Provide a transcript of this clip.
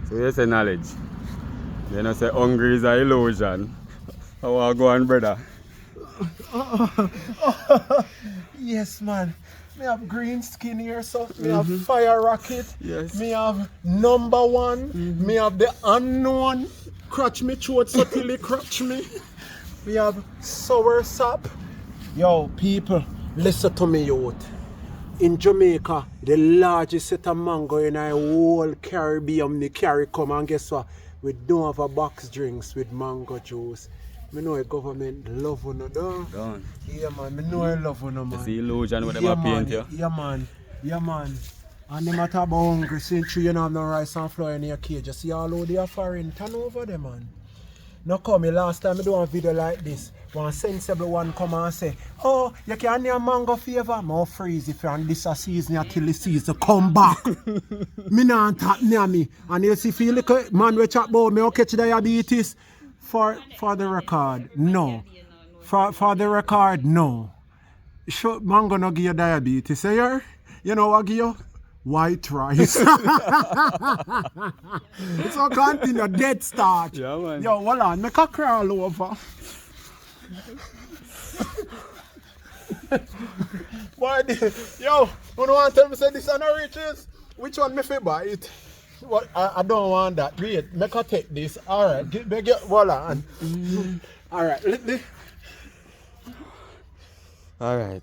So you say knowledge. You know say hungry is an illusion. How I go on, brother? Yes, man. Me have green skin here, so me have fire rocket. Yes. Me have number one. Me have the unknown. Crutch me throat so till he crutch me. We have sour sap. Yo, people, listen to me, youth. In Jamaica, the largest set of mango in the whole Caribbean, me carry come, and guess what? We don't have a box drinks with mango juice. Me know the government love you, no? Done. Yeah, man. Me know I love you, man. It's the illusion with them Yeah, paint man. you. Yeah, man. Yeah, man. And them a talk about hungry, since you don't have no rice and flour in your cage. You see all over the foreign turn over there, man. Now come me last time I do a video like this. One sensible one come and say, oh, you can have mango flavor. More freeze if you're on this season until the season come back. Me not tap near me. And you see feel like a man we chat about me will catch diabetes. For the record, no. For the record, no. Sure, mango no give you diabetes, eh? You know what give you? White rice. So continue dead start. Yeah, man. Yo, hold on, make a crawl over. Boy, yo, you don't want to tell me say this are no riches? Which one me fi buy it? What I don't want that. Wait, make a take this. Alright, get hold on. Alright, let me. Alright.